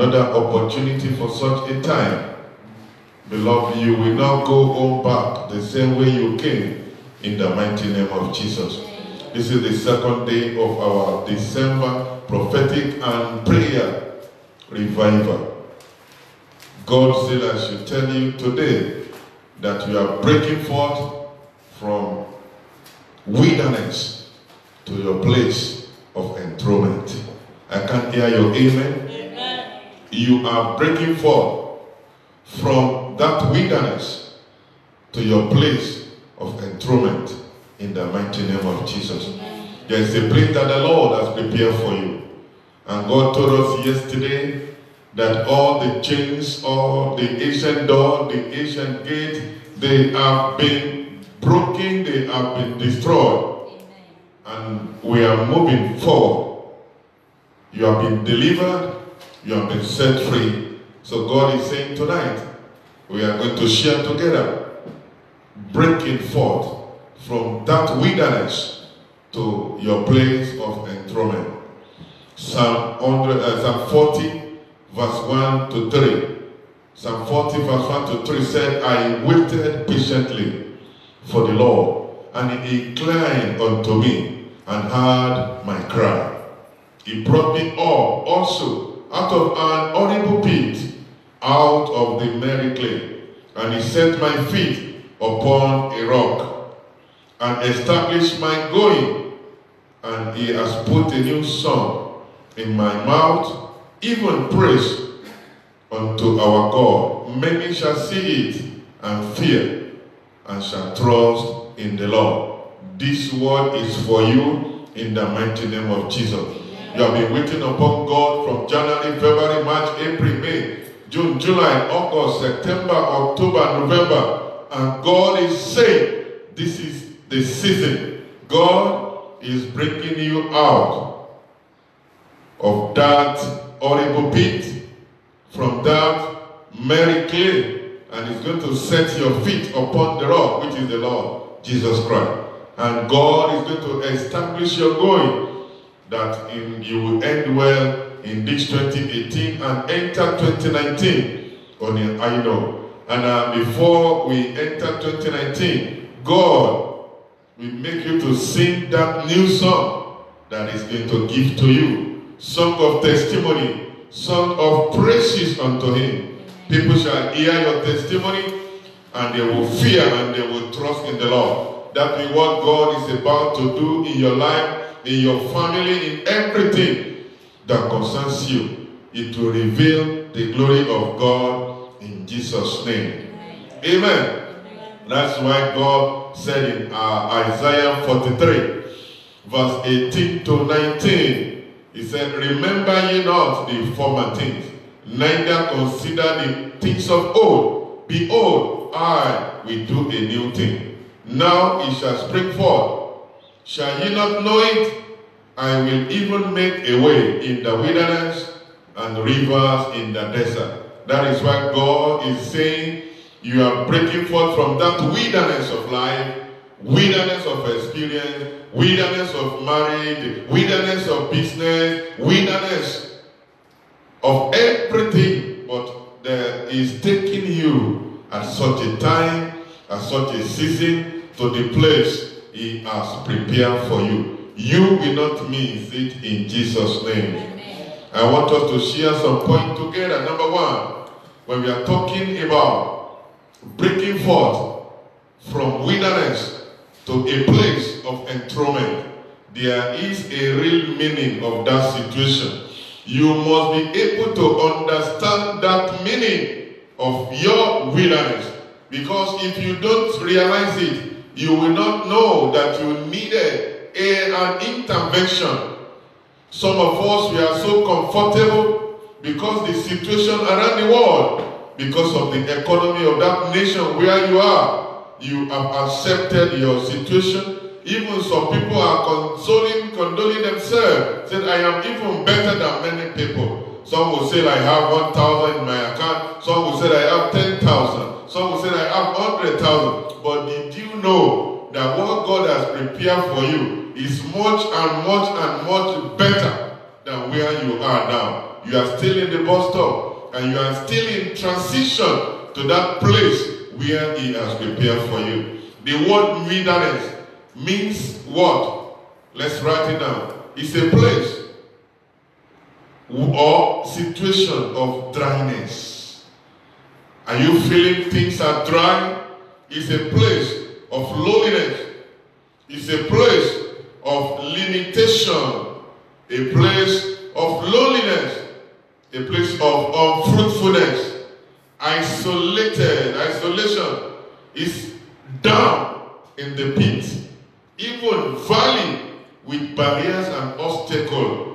another opportunity for such a time. Beloved, you will not go home back the same way you came in the mighty name of Jesus. This is the second day of our December prophetic and prayer revival. God said I should tell you today that you are breaking forth from wilderness to your place of enthronement. I can't hear your amen. Amen. You are breaking forth from that wilderness to your place of enthronement in the mighty name of Jesus. Amen. There is a place that the Lord has prepared for you. And God told us yesterday that all the chains, all the ancient door, the ancient gate, they have been broken, they have been destroyed. Amen. And we are moving forward. You have been delivered, you have been set free. So God is saying tonight, we are going to share together, breaking forth from that wilderness to your place of enthronement. Psalm 40, verse 1 to 3. Psalm 40, verse 1 to 3 said, I waited patiently for the Lord, and he inclined unto me and heard my cry. He brought me up also out of an horrible pit, out of the merry clay, and he set my feet upon a rock, and established my going, and he has put a new song in my mouth, even praise unto our God. Many shall see it and fear, and shall trust in the Lord. This word is for you in the mighty name of Jesus. You have been waiting upon God from January, February, March, April, May, June, July, August, September, October, November. And God is saying, this is the season. God is bringing you out of that horrible pit, from that merry clay, and is going to set your feet upon the rock, which is the Lord Jesus Christ. And God is going to establish your going, that you will end well in this 2018 and enter 2019 on a high note. And before we enter 2019, God will make you to sing that new song that is going to give to you. Song of testimony, song of praises unto him. People shall hear your testimony, and they will fear and they will trust in the Lord. That is what God is about to do in your life, in your family, in everything that concerns you. It will reveal the glory of God in Jesus' name. Amen. That's why God said in Isaiah 43, verse 18 to 19, he said, remember ye not the former things, neither consider the things of old. Behold, I will do a new thing. Now it shall spring forth. Shall ye not know it? I will even make a way in the wilderness and rivers in the desert. That is why God is saying, you are breaking forth from that wilderness of life, wilderness of experience, wilderness of marriage, wilderness of business, wilderness of everything. But there is taking you at such a time, at such a season, to the place he has prepared for you. You will not miss it in Jesus' name. Amen. I want us to share some points together. Number one, when we are talking about breaking forth from wilderness to a place of enthronement, there is a real meaning of that situation. You must be able to understand that meaning of your wilderness, because if you don't realize it, you will not know that you needed an intervention. Some of us, we are so comfortable because the situation around the world, because of the economy of that nation where you are, you have accepted your situation. Even some people are condoling themselves, said, I am even better than many people. Some will say, I have 1,000 in my account. Some will say, I have 10,000. Some will say, I have 100,000. But did you know that what God has prepared for you is much and much and much better than where you are now? you are still in the bus stop and you are still in transition to that place where he has prepared for you. The word wilderness means what? Let's write it down. It's a place or situation of dryness. Are you feeling things are dry? It's a place of loneliness. It's a place of limitation. A place of loneliness. A place of unfruitfulness. Isolation is down in the pit. Even valley with barriers and obstacles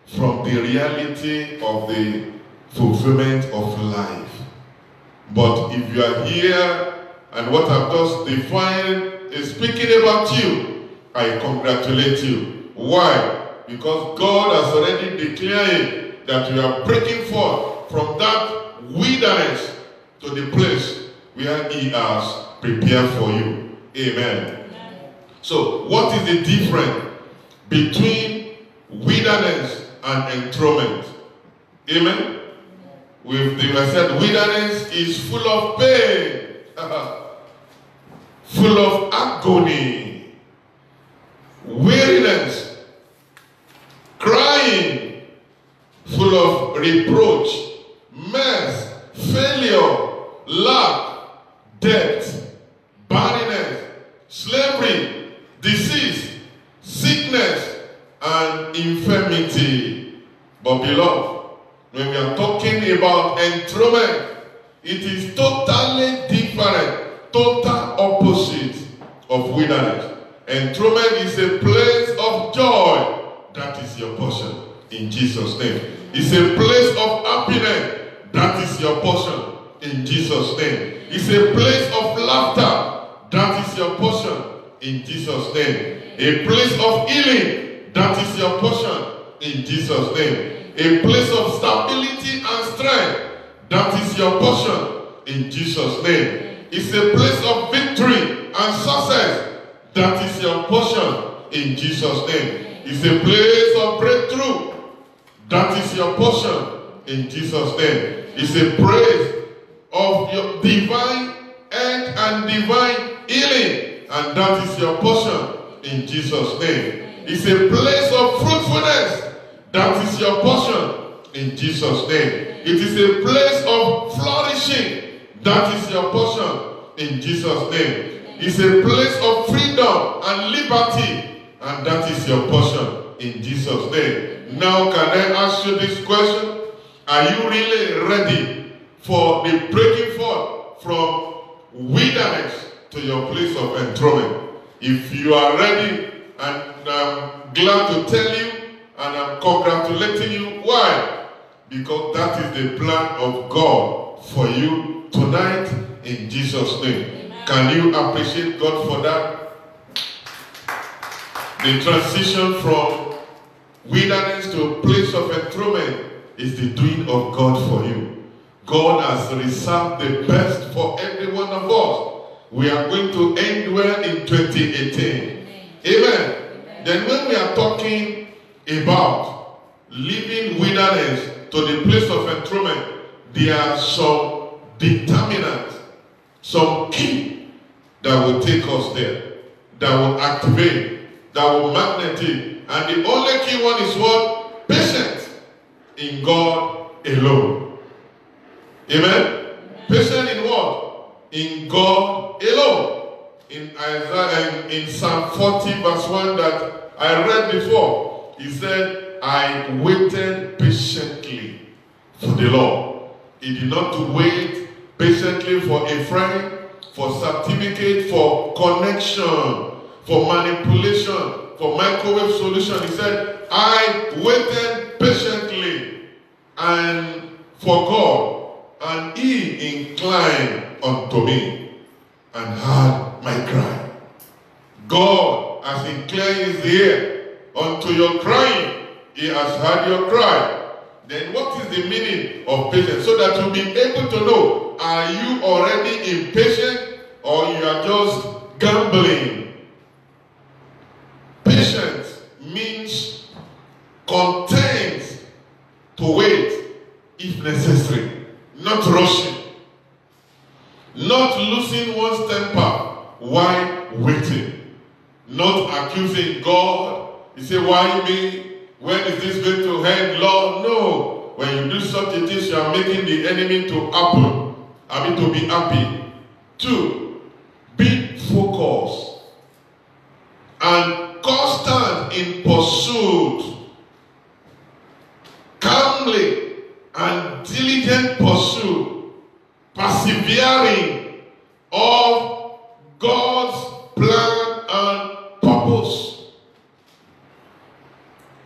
from the reality of the fulfillment of life. But if you are here and what I've just defined is speaking about you, I congratulate you. Why? Because God has already declared that you are breaking forth from that wilderness to the place where he has prepared for you. Amen. So what is the difference between wilderness and enthronement? Amen. I said wilderness is full of pain, full of agony, weariness, crying, full of reproach, mess, failure, lack, debt, barrenness, slavery, disease, sickness, and infirmity. But beloved, when we are talking about enthronement, it is totally different, total opposite of wilderness. Enthronement is a place of joy. That is your portion in Jesus' name. It's a place of happiness. That is your portion in Jesus' name. It's a place of laughter. That is your portion in Jesus' name. A place of healing. That is your portion in Jesus' name. A place of stability and strength. That is your portion in Jesus' name. It's a place of victory and success. That is your portion in Jesus' name. It's a place of breakthrough. That is your portion in Jesus' name. It's a place of your divine health and divine healing. And that is your portion in Jesus' name. It's a place of fruitfulness. That is your portion in Jesus' name. It is a place of flourishing. That is your portion in Jesus' name. It's a place of freedom and liberty. And that is your portion in Jesus' name. Now can I ask you this question? Are you really ready for the breaking forth from wilderness to your place of enthronement? If you are ready, and I'm glad to tell you, and I'm congratulating you. Why? Because that is the plan of God for you tonight in Jesus' name. Amen. Can you appreciate God for that? The transition from wilderness to a place of enthronement is the doing of God for you. God has reserved the best for every one of us. We are going to end well in 2018. Amen. Amen. Then when we are talking about leaving wilderness to the place of enthronement, there are some determinants, some key that will take us there, that will activate, that will magnetize. And the only key one is what? Patience in God alone. Amen? Patient in what? In God alone. In Isaiah, in Psalm 40 verse 1 that I read before, he said, I waited patiently for the Lord. He did not wait patiently for a friend, for certificate, for connection, for manipulation, for microwave solution. He said, I waited patiently and for God, and he inclined unto me and heard my cry. God has inclined his ear unto your crying. He has heard your cry. Then what is the meaning of patience? So that you'll be able to know, are you already impatient or you are just gambling? Patience means content to wait unnecessary, not rushing, not losing one's temper while waiting, not accusing God. You say, why me? When is this going to end, Lord? No. When you do such a thing, you are making the enemy to happen. To be happy. 2, be focused and constant in pursuit, calmly and diligent pursuit, persevering of God's plan and purpose.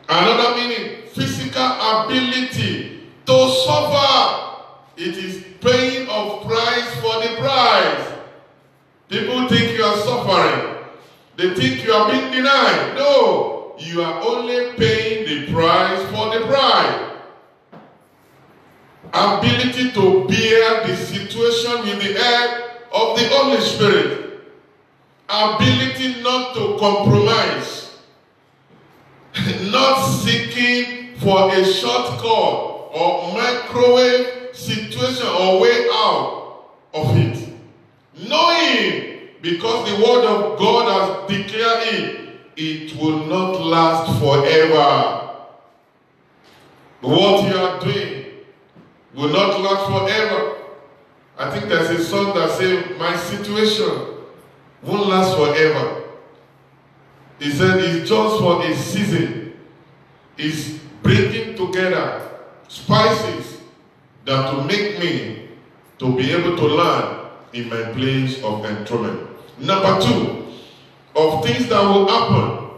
Another meaning, physical ability to suffer. It is paying of price for the prize. People think you are suffering. They think you are being denied. No, you are only paying the price for the prize. Ability to bear the situation with the help of the Holy Spirit. Ability not to compromise. Not seeking for a shortcut or microwave situation or way out of it. Knowing, because the word of God has declared it will not last forever. What you are doing will not last forever. I think there's a song that says, my situation won't last forever. He said it's just for a season. It's bringing together spices that will make me to be able to land in my place of enthronement. Number 2, of things that will happen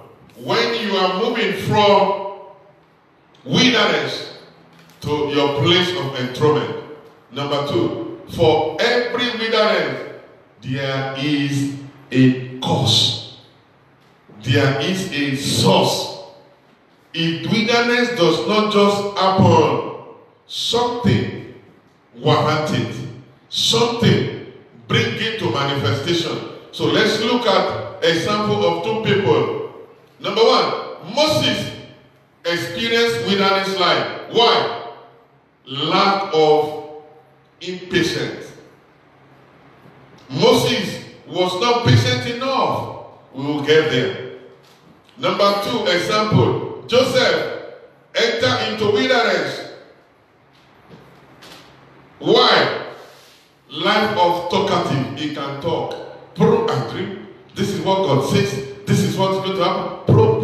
when you are moving from wilderness to your place of enthronement. Number 2, for every wilderness, there is a cause. There is a source. If wilderness does not just happen, something warrant it. Something bring it to manifestation. So let's look at example of 2 people. Number 1, Moses experienced wilderness life. Why? Lack of impatience. Moses was not patient enough. We will get there. Number 2 example, Joseph entered into wilderness. Why? Life of talkative. He can talk. Pro and dream. This is what God says. This is what's going to happen. Pro.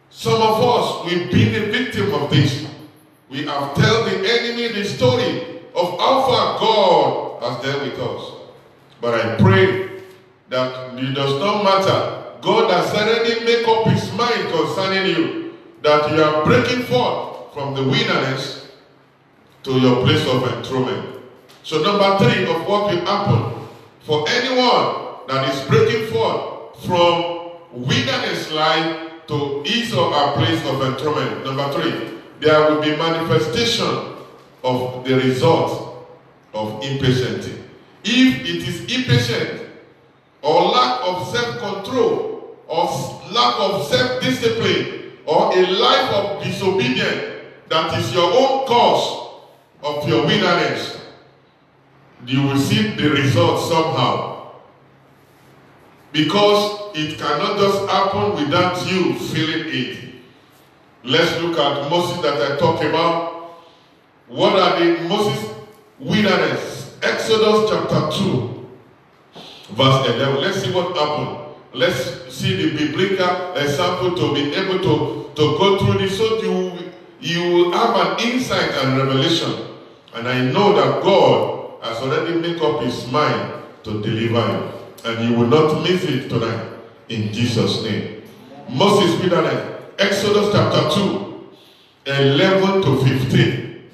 Some of us, we've been a victim of this. We have told the enemy the story of how far God has dealt with us. But I pray that it does not matter. God has already made up his mind concerning you, that you are breaking forth from the wilderness to your place of enthronement. So number 3 of what will happen for anyone that is breaking forth from wilderness life to his or her place of enthronement. Number 3, there will be manifestation of the result of impatience. If it is impatient or lack of self-control or lack of self-discipline or a life of disobedience that is your own cause of your wilderness, you will see the result somehow. Because it cannot just happen without you feeling it. Let's look at Moses that I talked about. What are the Moses wilderness? Exodus chapter 2, verse 11. Let's see what happened. Let's see the biblical example to be able to go through this, so you will have an insight and revelation. And I know that God has already made up his mind to deliver you. And you will not miss it tonight. In Jesus' name. Moses wilderness. Exodus chapter 2, 11 to 15.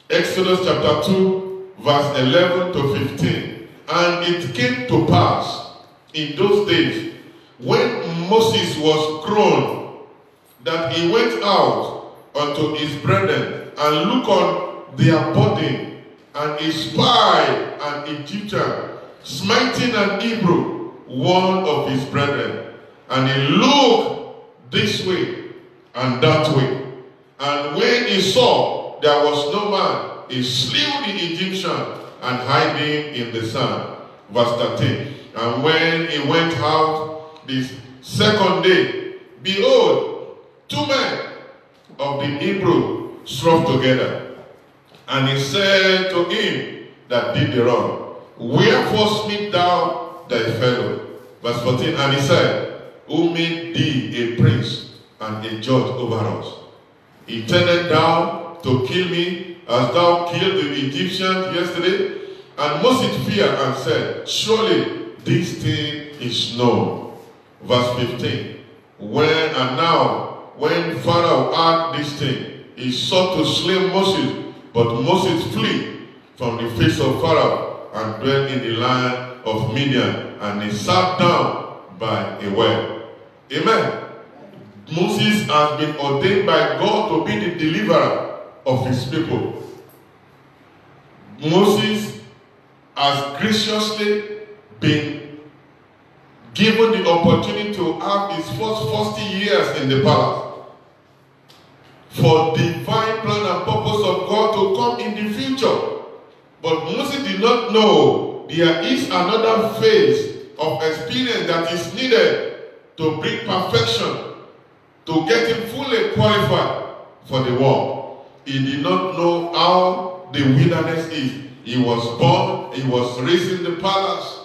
Exodus chapter 2, verse 11 to 15. And it came to pass in those days, when Moses was grown, that he went out unto his brethren and looked on their burden, and he spied an Egyptian smiting an Hebrew, one of his brethren. And he looked this way and that way. And when he saw there was no man. He slew the Egyptian and hid him in the sand. Verse 13. And when he went out this second day, behold, two men of the Hebrew strove together. And he said to him that did the wrong, wherefore smite thou thy fellow? Verse 14. And he said, who made thee a prince and a judge over us? Intended thou to kill me as thou killed the Egyptians yesterday? And Moses feared and said, surely this thing is known. Verse 15. When Pharaoh heard this thing, he sought to slay Moses, but Moses fled from the face of Pharaoh and dwelt in the land of Midian, and he sat down by a well. Amen. Moses has been ordained by God to be the deliverer of his people. Moses has graciously been given the opportunity to have his first 40 years in the palace for divine plan and purpose of God to come in the future. But Moses did not know there is another phase of experience that is needed to bring perfection, to get him fully qualified for the work. He did not know how the wilderness is. He was born, he was raised in the palace.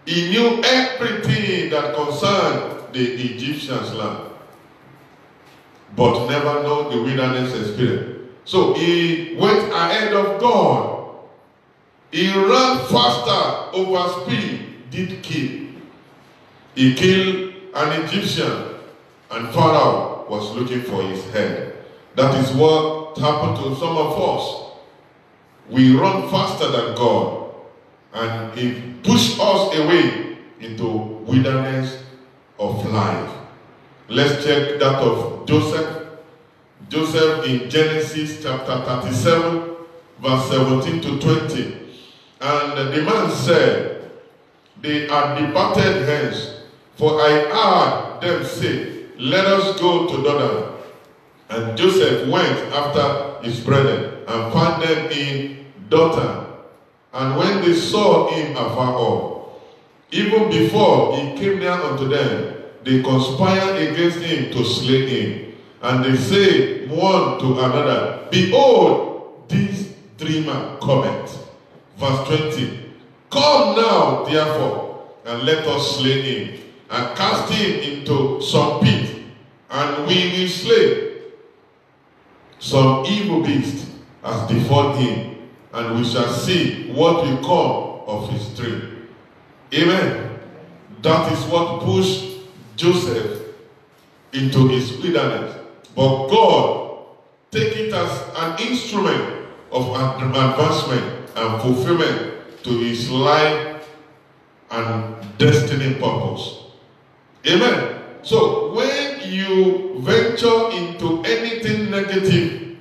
He knew everything that concerned the Egyptians' land, but never know the wilderness experience. So he went ahead of God. He ran faster over speed, did kill. He killed an Egyptian, and Pharaoh was looking for his head. That is what happened to some of us. We run faster than God, and he pushed us away into wilderness of life. Let's check that of Joseph. Joseph in Genesis chapter 37, verse 17 to 20. And the man said, they are departed hence, for I heard them say, let us go to Dothan. And Joseph went after his brethren and found them in Dothan. And when they saw him afar off, even before he came near unto them, they conspired against him to slay him. And they say one to another, behold, this dreamer cometh. Verse 20. Come now, therefore, and let us slay him, and cast him into some pit, and we will slay some evil beast as before him, and we shall see what will come of his dream. Amen. That is what pushed Joseph into his wilderness. But God take it as an instrument of advancement and fulfillment to his life and destiny purpose. Amen. So when you venture into anything negative,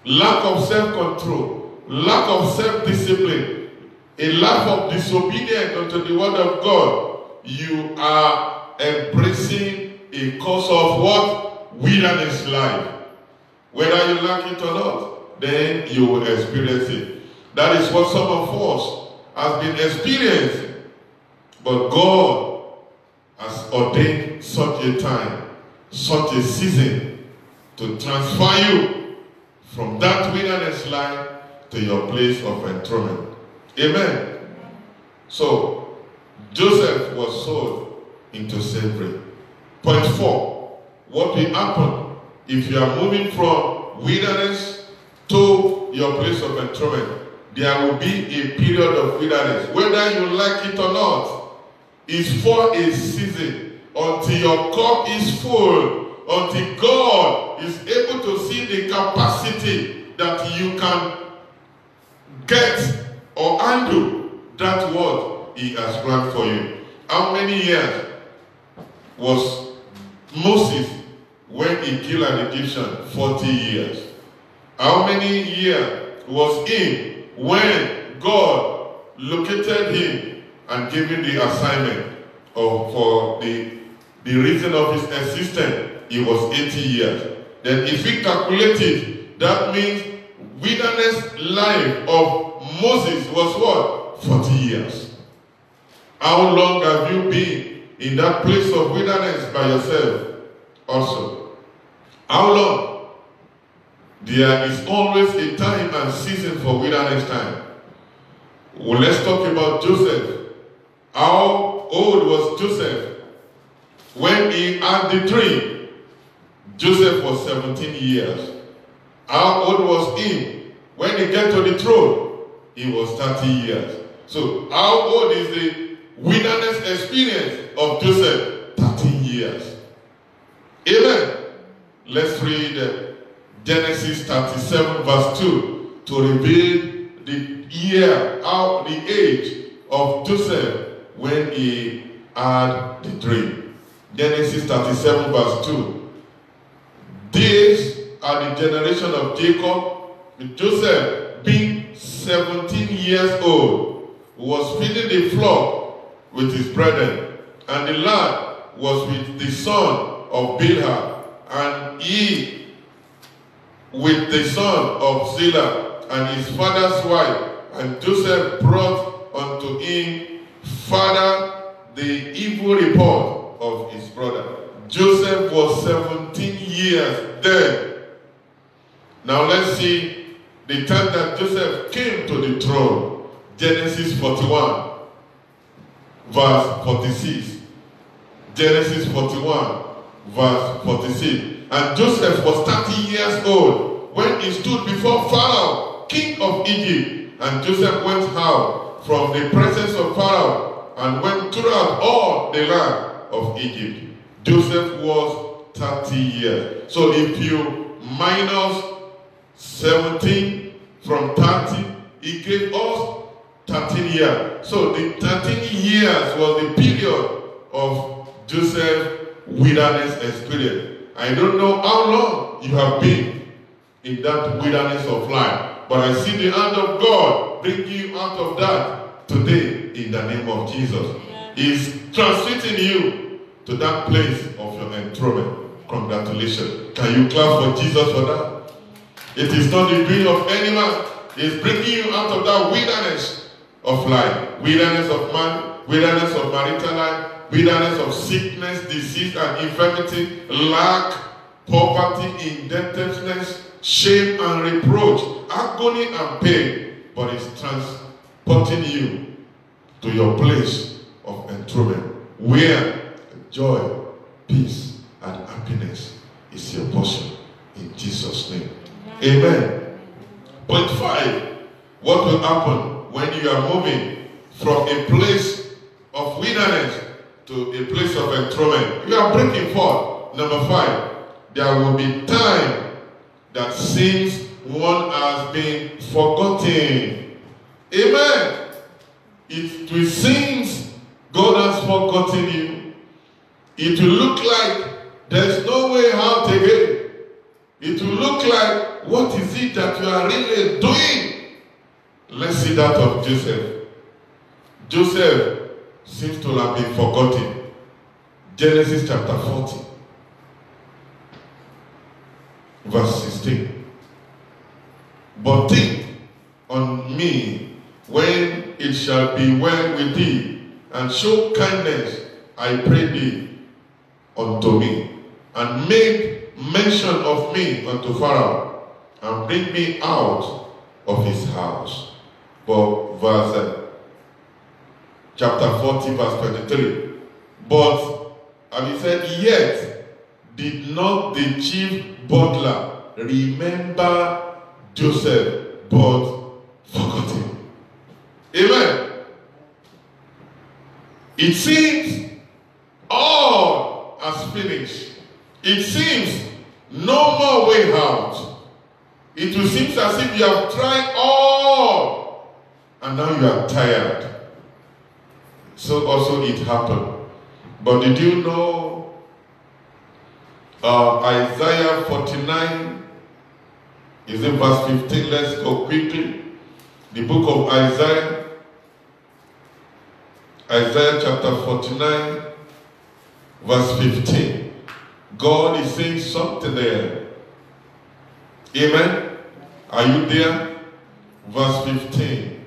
lack of self-control, lack of self-discipline, a lack of disobedience unto the word of God, you are embracing a course of what? Wilderness life. Whether you like it or not, then you will experience it. That is what some of us have been experiencing. But God has ordained such a time, such a season, to transfer you from that wilderness life to your place of enthronement. Amen. So Joseph was sold into slavery. Point 4. What will happen if you are moving from wilderness to your place of enthronement? There will be a period of wilderness. Whether you like it or not, it's for a season, until your cup is full, until God is able to see the capacity that you can get or handle that what he has planned for you. How many years was Moses when he killed an Egyptian? 40 years. How many years was he when God located him and gave him the assignment for the reason of his existence? It was 80 years. Then if we calculate it, That means wilderness life of Moses was what? 40 years. How long have you been in that place of wilderness by yourself also? How long? There is always a time and season for wilderness time. Well, let's talk about Joseph. How old was Joseph when he had the dream? Joseph was 17 years. How old was he when he got to the throne? He was 30 years. So how old is the wilderness experience of Joseph? 13 years. Amen. Let's read Genesis 37 verse 2 to reveal the year, how the age of Joseph when he had the dream. Genesis 37 verse 2. These are the generation of Jacob. Joseph, being 17 years old, was feeding the flock with his brethren, and the lad was with the son of Bilhah, and he with the son of Zillah, and his father's wife. And Joseph brought unto him further the evil report of his brother. Joseph was 17 years then. Now let's see the time that Joseph came to the throne. Genesis 41 verse 46. Genesis 41 verse 46. And Joseph was 30 years old when he stood before Pharaoh, king of Egypt. And Joseph went out from the presence of Pharaoh and went throughout all the land of Egypt. Joseph was 30 years. So if you minus 17 from 30, he gave us 13 years. So the 13 years was the period of Joseph's wilderness experience. I don't know how long you have been in that wilderness of life, but I see the hand of God bring you out of that today in the name of Jesus. He's translating you to that place of your enthronement. Congratulations. Can you clap for Jesus for that? It is not the doing of any man. He's bringing you out of that wilderness of life. Wilderness of man, wilderness of marital life, wilderness of sickness, disease and infirmity, lack, poverty, indebtedness, shame and reproach, agony and pain. But it's transporting you to your place of enthronement, where joy, peace, and happiness is your portion in Jesus' name. Amen. Point 5. What will happen when you are moving from a place of wilderness to a place of enthronement? You are breaking forth. Number 5. There will be time that seems one has been forgotten. Amen. It seems God has forgotten you. It will look like there's no way out again. It will look like, what is it that you are really doing? Let's see that of Joseph. Joseph seems to have been forgotten. Genesis chapter 40, verse 16. But think on me when it shall be well with thee, and show kindness, I pray thee, unto me, and make mention of me unto Pharaoh, and bring me out of his house. But chapter 40 verse 23. But, and he said, yet did not the chief butler remember Joseph, but forgot him. Amen. It seems all has finished. It seems no more way out. It will seem as if you have tried all and now you are tired. So also it happened. But did you know Isaiah 49 is in verse 15? Let's go quickly. The book of Isaiah. Isaiah chapter 49 verse 15. God is saying something there. Amen. Are you there? Verse 15.